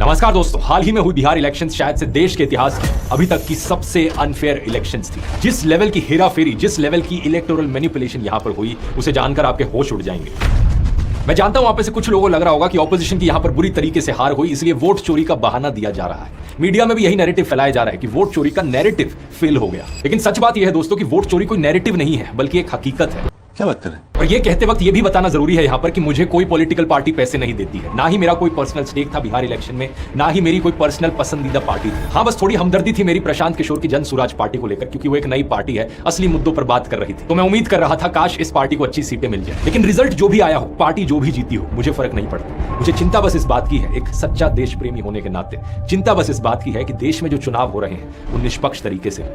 नमस्कार दोस्तों, हाल ही में हुई बिहार इलेक्शंस शायद से देश के इतिहास की अभी तक की सबसे अनफेयर इलेक्शंस थी। जिस लेवल की हेराफेरी, जिस लेवल की इलेक्टोरल मैनिपुलेशन यहां पर हुई, उसे जानकर आपके होश उड़ जाएंगे। मैं जानता हूं वहां पे से कुछ लोगों को लग रहा होगा कि ऑपोजिशन की यहां पर बुरी तरीके से हार हुई, इसलिए वोट चोरी का बहाना दिया जा रहा है। मीडिया में भी यही नैरेटिव फैलाया जा रहा है कि वोट चोरी का नैरेटिव फेल हो गया। लेकिन सच बात यह है दोस्तों कि वोट चोरी कोई नैरेटिव नहीं है, बल्कि एक हकीकत है। क्या बात कर रहे हैं? और ये कहते वक्त ये भी बताना जरूरी है यहाँ पर कि मुझे कोई पॉलिटिकल पार्टी पैसे नहीं देती है, ना ही मेरा कोई पर्सनल स्टेक था बिहार इलेक्शन में, ना ही मेरी कोई पर्सनल पसंदीदा पार्टी थी। हाँ, बस थोड़ी हमदर्दी थी मेरी प्रशांत किशोर की जन सुराज पार्टी को लेकर, क्योंकि वो एक नई पार्टी है, असली मुद्दों पर बात कर रही थी। तो मैं उम्मीद कर रहा था काश इस पार्टी को अच्छी सीटें मिल जाए। लेकिन रिजल्ट जो भी आया हो, पार्टी जो भी जीती हो, मुझे फर्क नहीं पड़ता। मुझे चिंता बस इस बात की है, एक सच्चा देश प्रेमी होने के नाते चिंता बस इस बात की है कि देश में जो चुनाव हो रहे हैं वो निष्पक्ष तरीके से।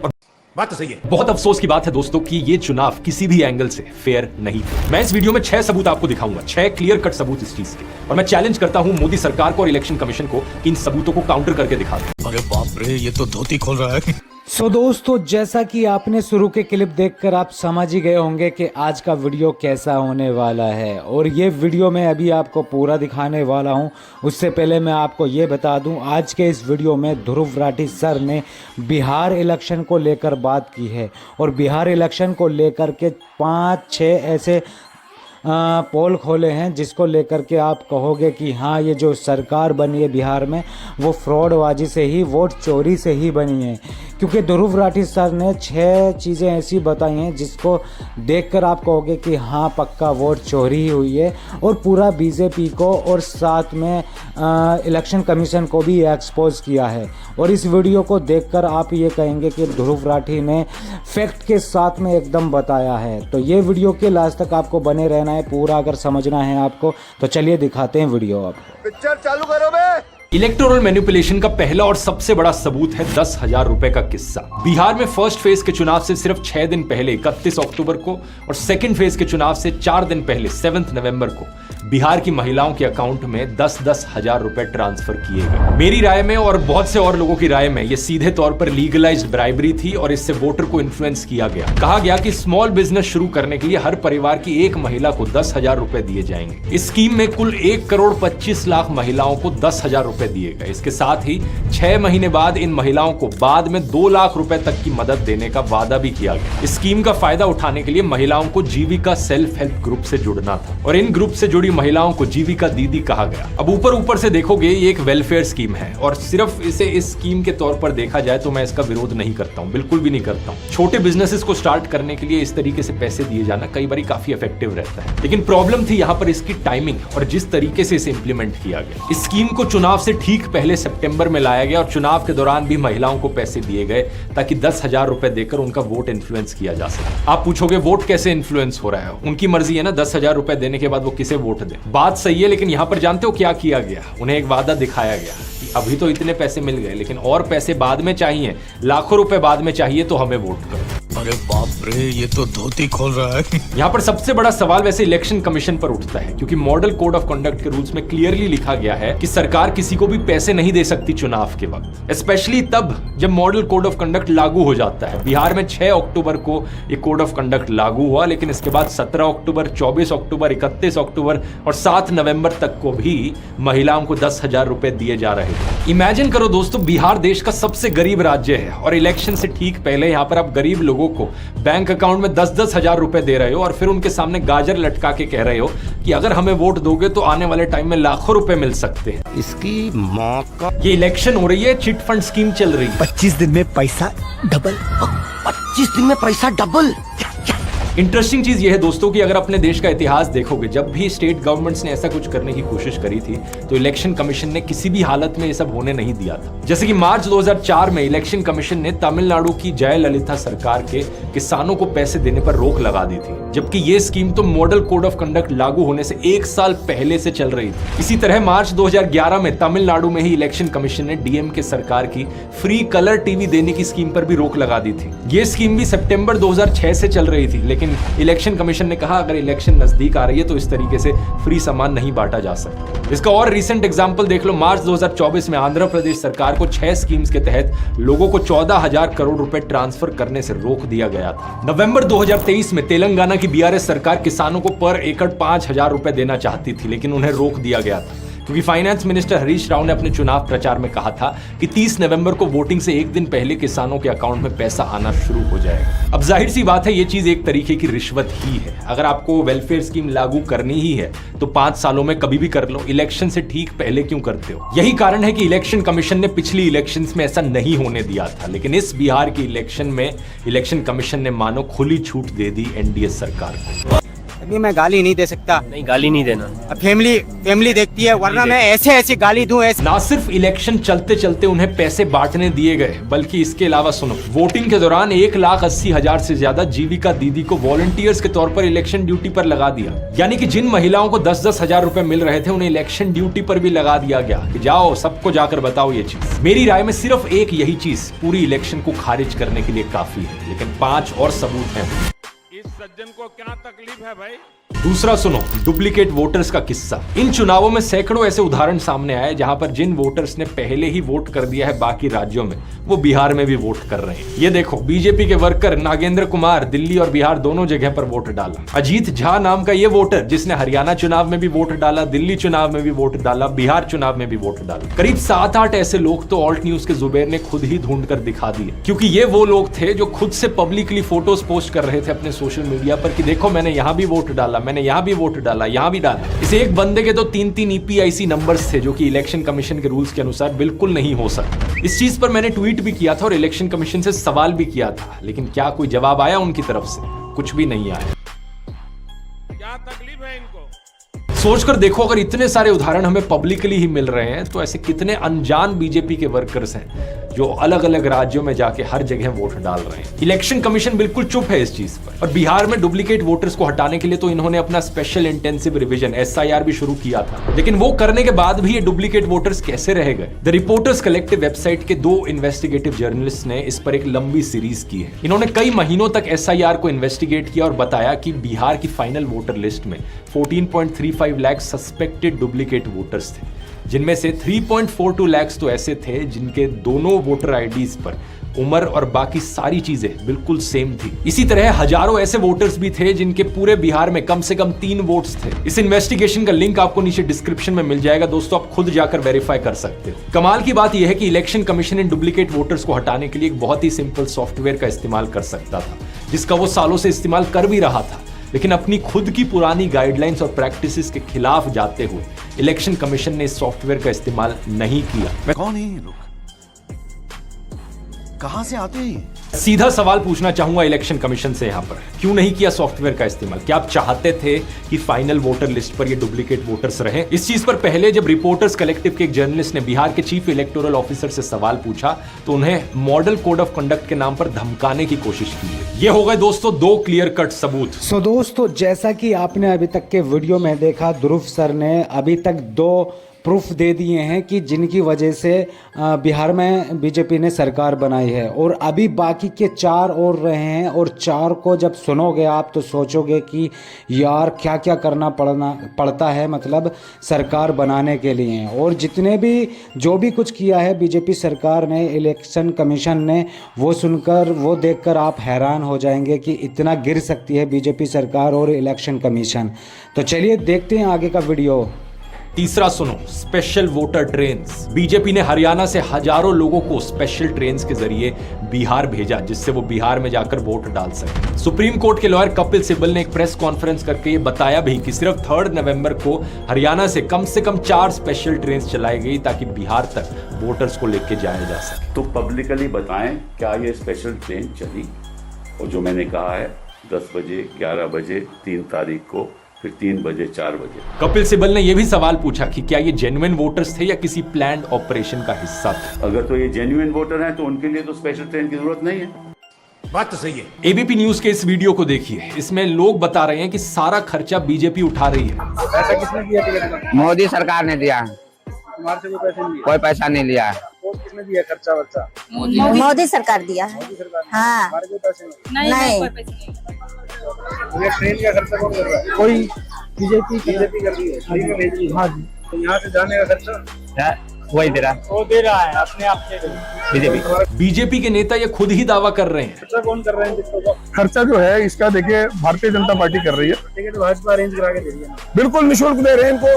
बात तो सही है। बहुत अफसोस की बात है दोस्तों कि ये चुनाव किसी भी एंगल से फेयर नहीं थे। मैं इस वीडियो में 6 सबूत आपको दिखाऊंगा, 6 क्लियर कट सबूत इस चीज के, और मैं चैलेंज करता हूं मोदी सरकार को और इलेक्शन कमीशन को कि इन सबूतों को काउंटर करके दिखा दें। अरे बाप रे, ये तो धोती खोल रहा है। सो दोस्तों, जैसा कि आपने शुरू के क्लिप देखकर आप समझ ही गए होंगे कि आज का वीडियो कैसा होने वाला है, और ये वीडियो मैं अभी आपको पूरा दिखाने वाला हूं। उससे पहले मैं आपको ये बता दूं, आज के इस वीडियो में ध्रुव राठी सर ने बिहार इलेक्शन को लेकर बात की है, और बिहार इलेक्शन को लेकर के 5-6 ऐसे पोल खोले हैं जिसको लेकर के आप कहोगे कि हाँ, ये जो सरकार बनी है बिहार में वो फ्रॉडबाजी से ही, वोट चोरी से ही बनी है। क्योंकि ध्रुव राठी सर ने 6 चीज़ें ऐसी बताई हैं जिसको देखकर आप कहोगे कि हाँ, पक्का वोट चोरी ही हुई है, और पूरा बीजेपी को और साथ में इलेक्शन कमीशन को भी एक्सपोज किया है। और इस वीडियो को देखकर आप ये कहेंगे कि ध्रुव राठी ने फैक्ट के साथ में एकदम बताया है। तो ये वीडियो के लास्ट तक आपको बने रहना है, पूरा अगर समझना है आपको। तो चलिए दिखाते हैं वीडियो आपको। पिक्चर चालू करो बे। इलेक्टोरल मैनिपुलेशन का पहला और सबसे बड़ा सबूत है 10,000 रुपए का किस्सा। बिहार में फर्स्ट फेज के चुनाव से सिर्फ 6 दिन पहले 31 अक्टूबर को, और सेकंड फेज के चुनाव से 4 दिन पहले 7 नवंबर को बिहार की महिलाओं के अकाउंट में 10-10 हजार रुपए ट्रांसफर किए गए। मेरी राय में और बहुत से और लोगों की राय में यह सीधे तौर पर लीगलाइज्ड ब्राइबरी थी, और इससे वोटर को इन्फ्लुएंस किया गया। कहा गया कि स्मॉल बिजनेस शुरू करने के लिए हर परिवार की एक महिला को 10,000 रुपए दिए जाएंगे। इस स्कीम में कुल 1,25,00,000 महिलाओं को 10,000 रुपए दिए गए। इसके साथ ही 6 महीने बाद इन महिलाओं को बाद में 2 लाख रुपए तक की मदद देने का वादा भी किया गया। इस स्कीम का फायदा उठाने के लिए महिलाओं को जीविका सेल्फ हेल्प ग्रुप से जुड़ना था, और इन ग्रुप से जुड़ी महिलाओं को जीविका दीदी कहा गया। अब ऊपर से देखोगे ये एक वेलफेयर स्कीम है, और सिर्फ इसे इस स्कीम के तौर पर देखा जाए तो मैं इसका विरोध नहीं करता हूं, बिल्कुल भी नहीं करता हूं। छोटे बिजनेसेस को स्टार्ट करने के लिए इस तरीके से पैसे दिए जाना कई बार काफी इफेक्टिव रहता है। लेकिन प्रॉब्लम थी यहां पर इसकी टाइमिंग और जिस तरीके से इसे इंप्लीमेंट किया गया। इस स्कीम को चुनाव से ठीक पहले सितंबर में लाया गया, और चुनाव के दौरान भी महिलाओं को पैसे दिए गए ताकि 10,000 रुपए देकर उनका वोट इन्फ्लुएंस किया जा सके। आप पूछोगे वोट कैसे इन्फ्लुएंस हो रहा है? उनकी मर्जी है ना, 10,000 रुपए देने के बाद वो किसे वोट दे। बात सही है, लेकिन यहां पर जानते हो क्या किया गया? उन्हें एक वादा दिखाया गया कि अभी तो इतने पैसे मिल गए, लेकिन और पैसे बाद में चाहिए, लाखों रुपए बाद में चाहिए, तो हमें वोट करो। अरे बाप रे, ये तो धोती खोल रहा है। यहाँ पर सबसे बड़ा सवाल वैसे इलेक्शन कमीशन पर उठता है, क्योंकि मॉडल कोड ऑफ कंडक्ट के रूल्स में क्लियरली लिखा गया है कि सरकार किसी को भी पैसे नहीं दे सकती चुनाव के वक्त, स्पेशली तब जब मॉडल कोड ऑफ कंडक्ट लागू हो जाता है। बिहार में 6 अक्टूबर को ये कोड ऑफ कंडक्ट लागू हुआ, लेकिन इसके बाद 17 अक्टूबर, 24 अक्टूबर, 31 अक्टूबर और 7 नवंबर तक को भी महिलाओं को 10,000 रुपए दिए जा रहे थे। इमेजिन करो दोस्तों, बिहार देश का सबसे गरीब राज्य है, और इलेक्शन से ठीक पहले यहाँ पर आप गरीब लोगों को बैंक अकाउंट में 10-10 हजार रुपए दे रहे हो, और फिर उनके सामने गाजर लटका के कह रहे हो कि अगर हमें वोट दोगे तो आने वाले टाइम में लाखों रुपए मिल सकते हैं। इसकी माँ का। ये इलेक्शन हो रही है, चिट फंड स्कीम चल रही है। 25 दिन में पैसा डबल। 25 दिन में पैसा डबल। इंटरेस्टिंग चीज यह है दोस्तों कि अगर अपने देश का इतिहास देखोगे, जब भी स्टेट गवर्नमेंट्स ने ऐसा कुछ करने की कोशिश करी थी तो इलेक्शन कमीशन ने किसी भी हालत में ये सब होने नहीं दिया था। जैसे कि मार्च 2004 में इलेक्शन कमीशन ने तमिलनाडु की जयललिता सरकार के किसानों को पैसे देने पर रोक लगा दी थी, जबकि ये स्कीम तो मॉडल कोड ऑफ कंडक्ट लागू होने से 1 साल पहले से चल रही थी। इसी तरह मार्च 2011 में तमिलनाडु में ही इलेक्शन कमीशन ने डीएमके सरकार की फ्री कलर टीवी देने की स्कीम पर भी रोक लगा दी थी। ये स्कीम भी सितंबर 2006 से चल रही थी, लेकिन इलेक्शन कमीशन ने कहा अगर इलेक्शन नजदीक आ रही है तो इस तरीके से फ्री सामान नहीं बांटा जा सकता। इसका और रीसेंट एग्जांपल देख लो, मार्च 2024 में आंध्र प्रदेश सरकार को 6 स्कीम्स के तहत लोगों को 14,000 करोड़ रुपए ट्रांसफर करने से रोक दिया गया था। नवंबर 2023 में तेलंगाना की बीआरएस सरकार किसानों को पर एकड़ 5,000 रुपए देना चाहती थी, लेकिन उन्हें रोक दिया गया था। क्योंकि फाइनेंस मिनिस्टर हरीश राव ने अपने चुनाव प्रचार में कहा था कि 30 नवंबर को वोटिंग से एक दिन पहले किसानों के अकाउंट में पैसा आना शुरू हो जाएगा। अब जाहिर सी बात है ये चीज एक तरीके की रिश्वत ही है। अगर आपको वेलफेयर स्कीम लागू करनी ही है तो 5 सालों में कभी भी कर लो, इलेक्शन से ठीक पहले क्यों करते हो? यही कारण है कि इलेक्शन कमीशन ने पिछली इलेक्शंस में ऐसा नहीं होने दिया था, लेकिन इस बिहार के इलेक्शन में इलेक्शन कमीशन ने मानो खुली छूट दे दी एनडीए सरकार को। अभी मैं गाली नहीं दे सकता। नहीं, गाली नहीं देना। अब फैमिली देखती है, वरना मैं ऐसे गाली दूं ऐसे। ना सिर्फ इलेक्शन चलते चलते उन्हें पैसे बांटने दिए गए, बल्कि इसके अलावा सुनो, वोटिंग के दौरान 1,80,000 से ज्यादा जीविका दीदी को वॉलंटियर्स के तौर पर इलेक्शन ड्यूटी पर लगा दिया। यानी कि जिन महिलाओं को 10-10 हजार रुपए मिल रहे थे उन्हें इलेक्शन ड्यूटी पर भी लगा दिया गया कि जाओ सबको जाकर बताओ ये चीज। मेरी राय में सिर्फ एक यही चीज पूरी इलेक्शन को खारिज करने के लिए काफी है, लेकिन 5 और सबूत हैं। इस सज्जन को क्या तकलीफ है भाई? दूसरा सुनो, डुप्लीकेट वोटर्स का किस्सा। इन चुनावों में सैकड़ों ऐसे उदाहरण सामने आए जहां पर जिन वोटर्स ने पहले ही वोट कर दिया है बाकी राज्यों में, वो बिहार में भी वोट कर रहे हैं। ये देखो, बीजेपी के वर्कर नागेंद्र कुमार दिल्ली और बिहार दोनों जगह पर वोट डाला। अजीत झा नाम का ये वोटर जिसने हरियाणा चुनाव में भी वोट डाला, दिल्ली चुनाव में भी वोट डाला, बिहार चुनाव में भी वोट डाला। करीब 7-8 ऐसे लोग तो ऑल्ट न्यूज के जुबेर ने खुद ही ढूंढ कर दिखा दिए, क्योंकि ये वो लोग थे जो खुद से पब्लिकली फोटोज पोस्ट कर रहे थे अपने सोशल मीडिया पर कि देखो मैंने यहाँ भी वोट डाला, मैंने यहाँ भी वोट डाला, यहाँ भी डाला। इस एक बंदे के तो 3-3 EPIC नंबर्स थे, जो कि इलेक्शन कमीशन के रूल्स के अनुसार बिल्कुल नहीं हो सकता। इस चीज पर मैंने ट्वीट भी किया था और इलेक्शन कमीशन से सवाल भी किया था, लेकिन क्या कोई जवाब आया उनकी तरफ से? कुछ भी नहीं आया। क्या तकलीफ है इनको? सोचकर देखो, अगर इतने सारे उदाहरण हमें पब्लिकली ही मिल रहे हैं तो ऐसे कितने अनजान बीजेपी के वर्कर्स हैं जो अलग अलग राज्यों में जाके हर जगह वोट डाल रहे हैं। इलेक्शन कमीशन बिल्कुल चुप है इस चीज पर। और बिहार में डुप्लीकेट वोटर्स को हटाने के लिए तो इन्होंने अपना स्पेशल इंटेंसिव रिवीजन SIR भी शुरू किया था, लेकिन वो करने के बाद भी ये डुप्लीकेट वोटर्स कैसे रह गए? द रिपोर्टर्स कलेक्टिव वेबसाइट के 2 इन्वेस्टिगेटिव जर्नलिस्ट ने इस पर एक लंबी सीरीज की है। इन्होंने कई महीनों तक SIR को इन्वेस्टिगेट किया और बताया कि बिहार की फाइनल वोटर लिस्ट में 14.35 लाख सस्पेक्टेड डुप्लीकेट वोटर्स थे, जिनमें से 3.42 लाख तो ऐसे थे जिनके दोनों वोटर आईडीज पर उम्र और बाकी सारी चीजें बिल्कुल सेम थी। इसी तरह हजारों ऐसे वोटर्स भी थे जिनके पूरे बिहार में कम से कम 3 वोट्स थे। इस इन्वेस्टिगेशन का लिंक आपको नीचे डिस्क्रिप्शन में मिल जाएगा दोस्तों, आप खुद जाकर वेरीफाई कर सकते हो। कमाल की बात यह है कि election commission in duplicate voters को हटाने के लिए एक बहुत ही सिंपल सॉफ्टवेयर का इस्तेमाल कर सकता था, जिसका वो सालों से इस्तेमाल कर भी रहा था, लेकिन अपनी खुद की पुरानी गाइडलाइंस और प्रैक्टिसेस के खिलाफ जाते हुए इलेक्शन कमीशन ने इस सॉफ्टवेयर का इस्तेमाल नहीं किया। कौन है ये लोग? कहां से आते हैं? सीधा सवाल पूछना चाहूंगा इलेक्शन कमीशन से यहां पर, क्यों नहीं किया सॉफ्टवेयर का इस्तेमाल? क्या आप चाहते थे कि फाइनल वोटर लिस्ट पर ये डुप्लीकेट वोटर्स रहे? इस चीज पर पहले जब रिपोर्टर्स कलेक्टिव के एक जर्नलिस्ट ने बिहार के चीफ इलेक्टोरल ऑफिसर से सवाल पूछा तो उन्हें मॉडल कोड ऑफ कंडक्ट के नाम पर धमकाने की कोशिश की है। ये हो गए दोस्तों 2 क्लियर कट सबूत। सो दोस्तों, जैसा कि आपने अभी तक के वीडियो में देखा, ध्रुव सर ने अभी तक 2 प्रूफ दे दिए हैं कि जिनकी वजह से बिहार में बीजेपी ने सरकार बनाई है, और अभी बाकी के 4 और रहे हैं। और 4 को जब सुनोगे आप तो सोचोगे कि यार क्या क्या करना पड़ता है मतलब सरकार बनाने के लिए। और जितने भी जो भी कुछ किया है बीजेपी सरकार ने, इलेक्शन कमीशन ने, वो सुनकर वो देखकर आप हैरान हो जाएंगे कि इतना गिर सकती है बीजेपी सरकार और इलेक्शन कमीशन। तो चलिए देखते हैं आगे का वीडियो। तीसरा सुनो, स्पेशल वोटर ट्रेन्स। बीजेपी ने हरियाणा से हजारों लोगों को स्पेशल ट्रेन्स के जरिए बिहार भेजा, जिससे वो बिहार में जाकर वोट डाल सके। सुप्रीम कोर्ट के लॉयर कपिल सिब्बल ने एक प्रेस कॉन्फ्रेंस करके ये बताया भी कि सिर्फ 3 नवंबर को हरियाणा से कम 4 स्पेशल ट्रेन्स चलाई गई ताकि बिहार तक वोटर्स को लेके जाया जा सके। तो पब्लिकली बताएं क्या ये स्पेशल ट्रेन चली? और जो मैंने कहा है 10 बजे, 11 बजे, 3 तारीख को, फिर 3 बजे, 4 बजे। कपिल सिब्बल ने यह भी सवाल पूछा कि क्या ये जेन्युइन वोटर्स थे या किसी प्लान्ड ऑपरेशन का हिस्सा थे? अगर तो ये जेन्युइन वोटर हैं तो उनके लिए तो स्पेशल ट्रेन की जरूरत नहीं है। बात तो सही है। एबीपी न्यूज के इस वीडियो को देखिए, इसमें लोग बता रहे हैं कि सारा खर्चा बीजेपी उठा रही है। पैसा किसने दिया टिकट? मोदी सरकार ने दिया है। तुम्हारे से कोई पैसा नहीं लिया? कोई पैसा नहीं लिया है। किसने दिया खर्चा वर्चा? मोदी सरकार दिया है। हाँ, हमारे कोई पैसे नहीं। नहीं। ट्रेन का खर्चा कौन कर रहा है? कोई बीजेपी कर रही है, फ्री में भेज रही है। हाँ जी। तो यहाँ से जाने का खर्चा वही दे रहा है। वो दे रहा है अपने आप से। बीजेपी के नेता ये खुद ही दावा कर रहे हैं। खर्चा कौन कर रहे हैं? खर्चा जो है इसका देखिए भारतीय जनता पार्टी कर रही है। टिकट भाजपा अरेंज करा के दे रही है। बिल्कुल निःशुल्क दे रहे हैं इनको।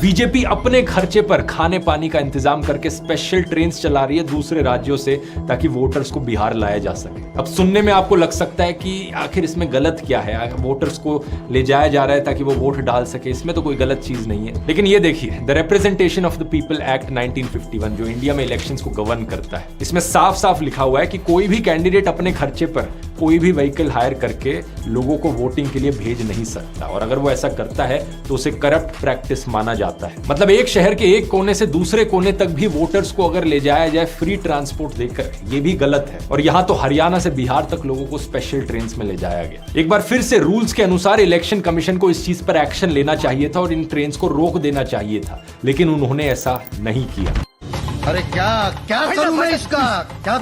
बीजेपी अपने खर्चे पर खाने पानी का इंतजाम करके स्पेशल ट्रेन चला रही है दूसरे राज्यों से ताकि वोटर्स को बिहार लाया जा सके। अब सुनने में आपको लग सकता है कि आखिर इसमें गलत क्या है, वोटर्स को ले जाया जा रहा है ताकि वो वोट डाल सके, इसमें तो कोई गलत चीज नहीं है। लेकिन ये देखिए, the representation of the people act 1951 जो इंडिया में इलेक्शंस को गवर्न करता है, इसमें साफ साफ लिखा हुआ है कि कोई भी कैंडिडेट अपने खर्चे पर कोई भी व्हीकल हायर करके लोगों को वोटिंग के लिए भेज नहीं सकता, और अगर वो ऐसा करता है तो उसे करप्ट प्रैक्टिस माना जाता है। मतलब एक शहर के एक कोने से दूसरे कोने तक भी वोटर्स को अगर ले जाया जाए फ्री ट्रांसपोर्ट देकर, ये भी गलत है। और यहाँ तो हरियाणा से बिहार तक लोगों को स्पेशल ट्रेन में ले जाया गया। एक बार फिर से रूल्स के अनुसार इलेक्शन कमीशन को इस चीज पर एक्शन लेना चाहिए था और इन ट्रेन को रोक देना चाहिए था, लेकिन उन्होंने ऐसा नहीं किया। अरे क्या करूं मैं इसका, क्या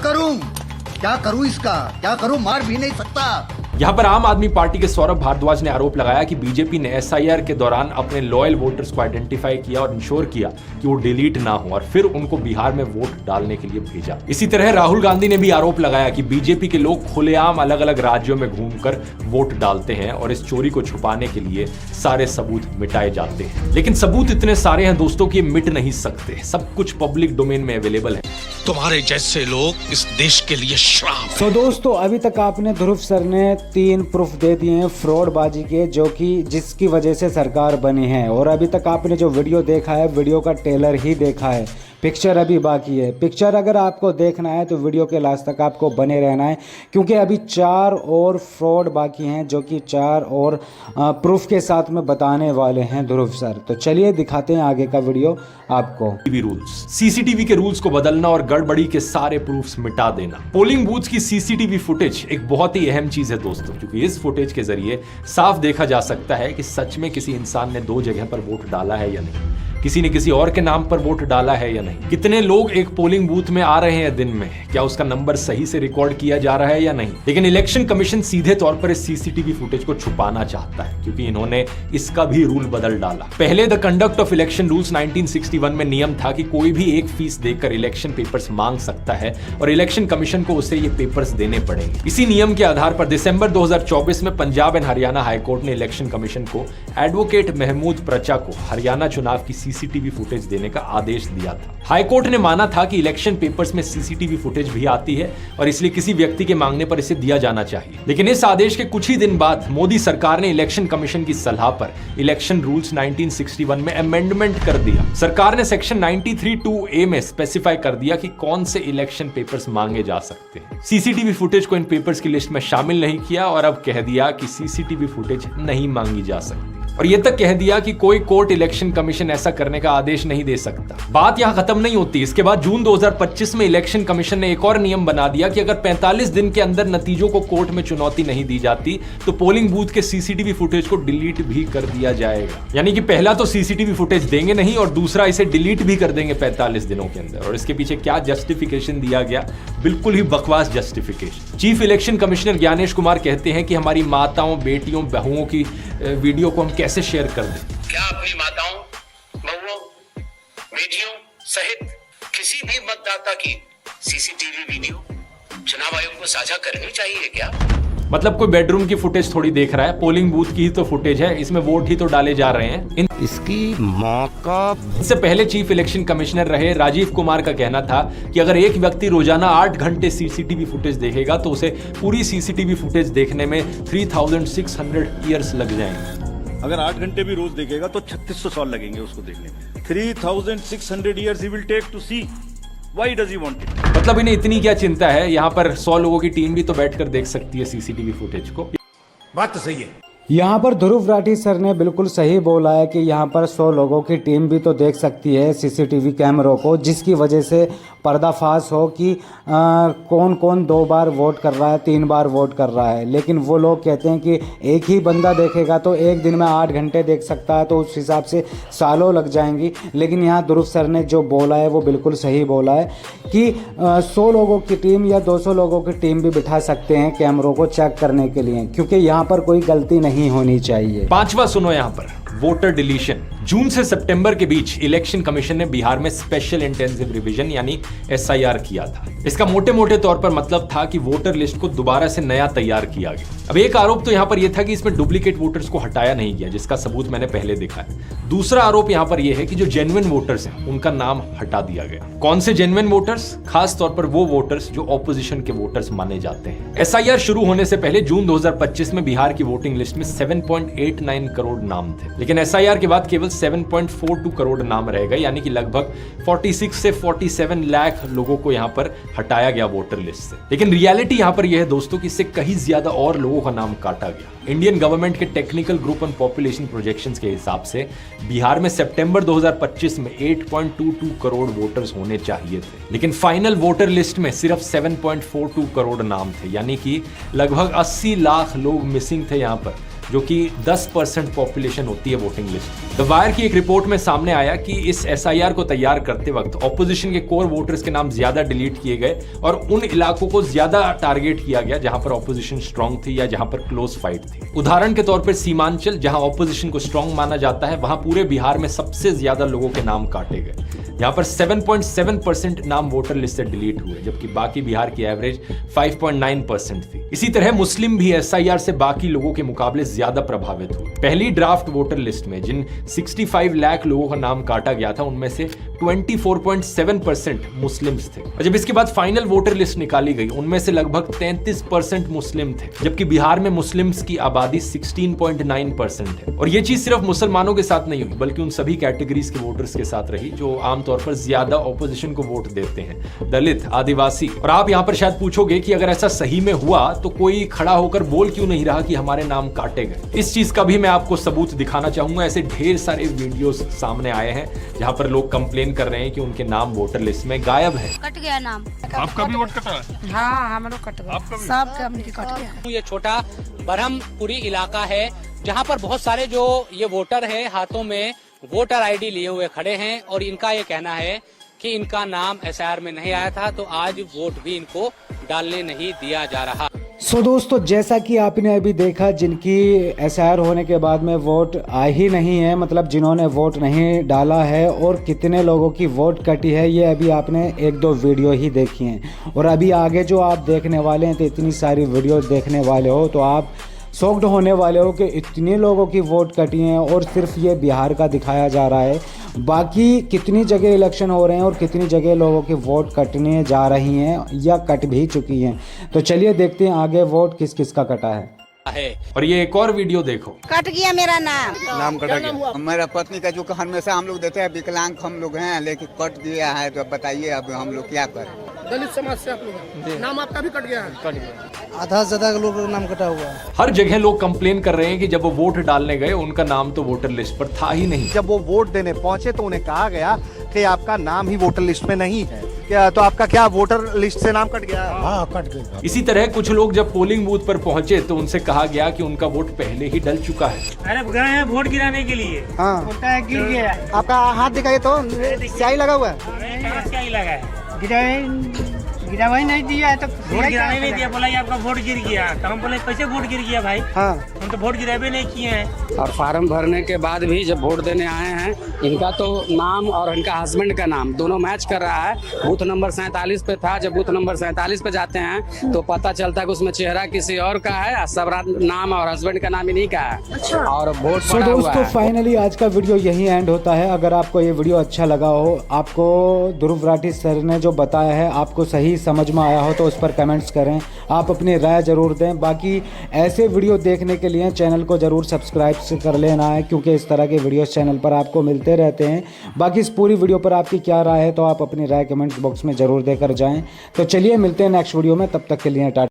करूं इसका, क्या करूं, मार भी नहीं सकता। यहाँ पर आम आदमी पार्टी के सौरभ भारद्वाज ने आरोप लगाया कि बीजेपी ने एसआईआर के दौरान अपने लॉयल वोटर्स को आइडेंटिफाई किया और इंश्योर किया कि वो डिलीट ना हो और फिर उनको बिहार में वोट डालने के लिए भेजा। इसी तरह राहुल गांधी ने भी आरोप लगाया कि बीजेपी के लोग खुलेआम अलग अलग राज्यों में घूमकर वोट डालते हैं और इस चोरी को छुपाने के लिए सारे सबूत मिटाए जाते हैं। लेकिन सबूत इतने सारे हैं दोस्तों कि मिट नहीं सकते, सब कुछ पब्लिक डोमेन में अवेलेबल है। तुम्हारे जैसे लोग इस देश के लिए श्राप। तो दोस्तों अभी तक आपने ध्रुव सर ने 3 प्रूफ दे दिए हैं फ्रॉडबाजी के, जो कि जिसकी वजह से सरकार बनी है। और अभी तक आपने जो वीडियो देखा है, वीडियो का ट्रेलर ही देखा है, पिक्चर अभी बाकी है। पिक्चर अगर आपको देखना है तो वीडियो के लास्ट तक आपको बने रहना है, क्योंकि अभी 4 और फ्रॉड बाकी हैं जो कि 4 और प्रूफ के साथ में बताने वाले हैं ध्रुव सर। तो चलिए दिखाते हैं आगे का वीडियो आपको। रूल्स, सीसीटीवी के रूल्स को बदलना और गड़बड़ी के सारे प्रूफ्स मिटा देना। पोलिंग बूथ्स की सीसीटीवी फुटेज एक बहुत ही अहम चीज है दोस्तों, क्योंकि इस फुटेज के जरिए साफ देखा जा सकता है कि सच में किसी इंसान ने 2 जगह पर वोट डाला है या नहीं, किसी ने किसी और के नाम पर वोट डाला है या नहीं, कितने लोग एक पोलिंग बूथ में आ रहे हैं दिन में, क्या उसका नंबर सही से रिकॉर्ड किया जा रहा है या नहीं। लेकिन इलेक्शन कमीशन सीधे तौर पर इस सीसीटीवी फुटेज को छुपाना चाहता है, क्योंकि इन्होंने इसका भी रूल बदल डाला। पहले the conduct of election rules 1961 में नियम था कि कोई भी एक फीस देकर इलेक्शन पेपर्स मांग सकता है और इलेक्शन कमीशन को उसे ये पेपर्स देने पड़ेंगे। इसी नियम के आधार पर दिसंबर 2024 में पंजाब एंड हरियाणा हाईकोर्ट ने इलेक्शन कमीशन को एडवोकेट महमूद प्रचा को हरियाणा चुनाव की सीसीटीवी फुटेज देने का आदेश दिया था। हाईकोर्ट ने माना था कि इलेक्शन पेपर्स में सीसीटीवी फुटेज भी आती है और इसलिए किसी व्यक्ति के मांगने पर इसे दिया जाना चाहिए। लेकिन इस आदेश के कुछ ही दिन बाद मोदी सरकार ने इलेक्शन कमीशन की सलाह पर इलेक्शन रूल्स 1961 में अमेंडमेंट कर दिया। सरकार ने सेक्शन 93(2)A में स्पेसिफाई कर दिया कि कौन से इलेक्शन पेपर्स मांगे जा सकते हैं। सीसीटीवी फुटेज को इन पेपर्स की लिस्ट में शामिल नहीं किया और अब कह दिया कि सीसीटीवी फुटेज नहीं मांगी जा सकती, और यह तक कह दिया कि कोई कोर्ट इलेक्शन कमीशन ऐसा करने का आदेश नहीं दे सकता। बात यहां खत्म नहीं होती। इसके बाद जून 2025 में इलेक्शन कमीशन ने एक और नियम बना दिया कि अगर 45 दिन के अंदर नतीजों को कोर्ट में चुनौती नहीं दी जाती तो पोलिंग बूथ के सीसीटीवी फुटेज को डिलीट भी कर दिया जाएगा। यानी कि पहला तो सीसीटीवी फुटेज देंगे नहीं और दूसरा इसे डिलीट भी कर देंगे 45 दिनों के अंदर। और इसके पीछे क्या जस्टिफिकेशन दिया गया, बिल्कुल ही बकवास justification. Chief election commissioner Gyanesh Kumar कहते हैं कि हमारी माताओं, बेटियों, बहुओं की वीडियो को हम कैसे शेयर कर दें। क्या अपनी माताओं, बहुओं, बेटियों सहित किसी भी मतदाता की सीसीटीवी वीडियो चुनाव आयोग को साझा करनी चाहिए क्या? मतलब कोई बेडरूम की फुटेज थोड़ी देख रहा है, पोलिंग बूथ की ही तो फुटेज है, इसमें वोट ही तो डाले जा रहे हैं। इसकी माँ का। इससे पहले चीफ इलेक्शन कमिश्नर रहे राजीव कुमार का कहना था कि अगर एक व्यक्ति रोजाना 8 घंटे सीसीटीवी फुटेज देखेगा तो उसे पूरी सीसीटीवी फुटेज देखने में 3600 ईयर्स लग जाएंगे। अगर 8 घंटे भी रोज देखेगा तो 3600 साल लगेंगे उसको देखने में। 3600 years he will take to see. Why does he want it? मतलब इन्हें इतनी क्या चिंता है, यहाँ पर 100 लोगों की टीम भी तो बैठकर देख सकती है सीसीटीवी फुटेज को। बात तो सही है। यहाँ पर ध्रुव राठी सर ने बिल्कुल सही बोला है कि यहाँ पर 100 लोगों की टीम भी तो देख सकती है सीसीटीवी कैमरों को, जिसकी वजह से पर्दाफाश हो कि कौन कौन 2 बार वोट कर रहा है, 3 बार वोट कर रहा है। लेकिन वो लोग कहते हैं कि एक ही बंदा देखेगा तो एक दिन में 8 घंटे देख सकता है, तो उस हिसाब से सालों लग जाएंगी। लेकिन यहाँ ध्रुव सर ने जो बोला है वो बिल्कुल सही बोला है कि 100 लोगों की टीम या 200 लोगों की टीम भी बिठा सकते हैं कैमरों को चेक करने के लिए, क्योंकि यहाँ पर कोई गलती नहीं होनी चाहिए। 5वां सुनो यहाँ पर, वोटर डिलीशन। जून से सितंबर के बीच इलेक्शन कमीशन ने बिहार में स्पेशल इंटेंसिव रिवीजन यानी SIR किया था। इसका मोटे मोटे तौर पर मतलब था कि वोटर लिस्ट को दोबारा से नया तैयार किया गया। अब एक आरोप तो यहां पर यह था कि इसमें डुप्लीकेट वोटर्स को हटाया नहीं गया, जिसका सबूत मैंने पहले देखा है। दूसरा आरोप यहां पर यह है कि जो जेन्युइन वोटर्स हैं उनका नाम हटा दिया गया। कौन से जेन्युइन वोटर्स? खास तौर पर वो वोटर्स जो ऑपोजिशन के वोटर्स माने जाते हैं। SIR शुरू होने से पहले जून 2025 में बिहार की वोटिंग लिस्ट में 7.89 करोड़ नाम थे, लेकिन SIR के बाद केवल 7.42 करोड़ नाम रह गए, यानी कि लगभग 46 से 47 लाख लोगों को यहां पर हटाया गया वोटर लिस्ट से। लेकिन रियलिटी यहां पर यह है दोस्तों कि इससे कहीं ज्यादा और लोगों का नाम काटा गया। इंडियन गवर्नमेंट के technical group on population projections के हिसाब से बिहार में सितंबर 2025 में 8.22 करोड़ वोटर्स होने चाहिए थे, लेकिन फाइनल वोटर लिस्ट में सिर्फ 7.42 करोड़ नाम थे, यानी कि लगभग 80 लाख लोग मिसिंग थे यहां पर, जो कि 10% पॉपुलेशन होती है वोटिंग लिस्ट। द वायर की एक रिपोर्ट में सामने आया कि इस SIR को तैयार करते वक्त ऑपोजिशन के कोर वोटर्स के नाम ज्यादा डिलीट किए गए और उन इलाकों को ज्यादा टारगेट किया गया जहां पर ऑपोजिशन स्ट्रांग थी या जहां पर क्लोज फाइट थी। उदाहरण के तौर पर सीमांचल, जहां ऑपोजिशन को स्ट्रांग माना जाता है, वहां पूरे बिहार में सबसे ज्यादा लोगों के नाम काटे गए। यहाँ पर 7.7% नाम वोटर लिस्ट से डिलीट हुए, जबकि बाकी बिहार की एवरेज 5.9% थी। इसी तरह मुस्लिम भी SIR से बाकी लोगों के मुकाबले ज्यादा प्रभावित हुए। पहली ड्राफ्ट वोटर लिस्ट में जिन 65 लाख लोगों का नाम काटा गया था, उनमें से 24.7% मुस्लिम्स थे, और जब इसके बाद फाइनल वोटर लिस्ट निकाली गई, उनमें से लगभग 33% मुस्लिम थे, जबकि बिहार में मुस्लिम्स की आबादी 16.9% है। और ये चीज सिर्फ मुसलमानों के साथ नहीं हुई, बल्कि उन सभी कैटेगरीज के वोटर्स के साथ रही जो आमतौर पर ज्यादा ऑपोजिशन को वोट देते हैं, दलित, आदिवासी। और आप यहाँ पर शायद पूछोगे कि अगर ऐसा सही में हुआ तो कोई खड़ा होकर बोल क्यों नहीं रहा कि हमारे नाम काटे गए। इस चीज का भी मैं आपको सबूत दिखाना चाहूंगा। ऐसे ढेर सारे वीडियोस सामने आए हैं जहां पर लोग कंप्लेन कर रहे हैं कि उनके नाम वोटर लिस्ट में गायब है। कट गया नाम। आपका भी वोट कटा है? हाँ, हमारा कट गया। सबका कट गया। ये छोटा बरहमपुरी इलाका है जहां पर बहुत सारे जो ये वोटर हैं हाथों में वोटर ID लिए हुए खड़े हैं, और इनका ये कहना है कि इनका नाम SIR में नहीं आया था, तो आज वोट भी इनको डालने नहीं दिया जा रहा। सो दोस्तों, जैसा कि आपने अभी देखा, जिनकी SIR होने के बाद में वोट आ ही नहीं है, मतलब जिन्होंने वोट नहीं डाला है, और कितने लोगों की वोट कटी है, ये अभी आपने 1-2 वीडियो ही देखी हैं। और अभी आगे जो आप देखने वाले हैं, तो इतनी सारी वीडियो देखने वाले हो तो आप शॉक्ड होने वाले हो कि इतने लोगों की वोट कटी हैं, और सिर्फ ये बिहार का दिखाया जा रहा है। बाकी कितनी जगह इलेक्शन हो रहे हैं और कितनी जगह लोगों की वोट कटने जा रही हैं या कट भी चुकी हैं। तो चलिए देखते हैं आगे वोट किस किस का कटा है। और ये एक और वीडियो देखो। कट गया मेरा नाम कटा गया। मेरा पत्नी का जो हमेशा हम लोग देते हैं, विकलांग हम लोग हैं, लेकिन कट गया है, तो बताइए अब हम लोग क्या करें। दलित समाज से आप लोग नाम आपका भी कट गया है? कट गया। आधा से ज्यादा लोग नाम कटा हुआ है। हर जगह लोग कंप्लेन कर रहे हैं कि जब वो वोट डालने गए उनका नाम तो वोटर लिस्ट पर था ही नहीं। जब वो वोट देने पहुंचे तो उन्हें कहा गया कि आपका नाम ही वोटर लिस्ट में नहीं है। क्या तो आपका क्या वोटर लिस्ट से नाम कट गया? हाँ, कट गया। इसी तरह कुछ लोग जब पोलिंग बूथ पर पहुंचे तो उनसे कहा गया कि उनका वोट पहले ही डल चुका है। अरे गए हैं वोट गिराने के लिए। हाँ, गिर गया। आपका हाथ दिखाइए तो, स्याही लगा हुआ है। क्या ही लगा है? गिरा वही नहीं दिया है, तो वोट गिराने नहीं दिया। बोला आपका वोट गिर गया, तो हम बोले कैसे वोट गिर गया भाई? हाँ, हम तो वोट गिरावे नहीं किए हैं। और फार्म भरने के बाद भी जब वोट देने आए हैं, इनका तो नाम और इनका हस्बैंड का नाम दोनों मैच कर रहा है। बूथ नंबर 47 पे था, जब बूथ नंबर 47 पे जाते हैं तो पता चलता है कि उसमें चेहरा किसी और का है, सब नाम और हस्बैंड का नाम इन्हीं का है, और वोट पड़ा हुआ है। दोस्तों, फाइनली आज का वीडियो यही एंड होता है। अगर आपको ये वीडियो अच्छा लगा हो, आपको ध्रुव राठी सर ने जो बताया है आपको सही समझ में आया हो, तो उस पर कमेंट्स करें, आप अपनी राय जरूर दें। बाकी ऐसे वीडियो देखने के लिए चैनल को जरूर सब्सक्राइब कर लेना है, क्योंकि इस तरह के वीडियोस चैनल पर आपको मिलते रहते हैं। बाकी इस पूरी वीडियो पर आपकी क्या राय है, तो आप अपनी राय कमेंट्स बॉक्स में जरूर देकर जाएं। तो चलिए मिलते हैं नेक्स्ट वीडियो में, तब तक के लिए टाटा।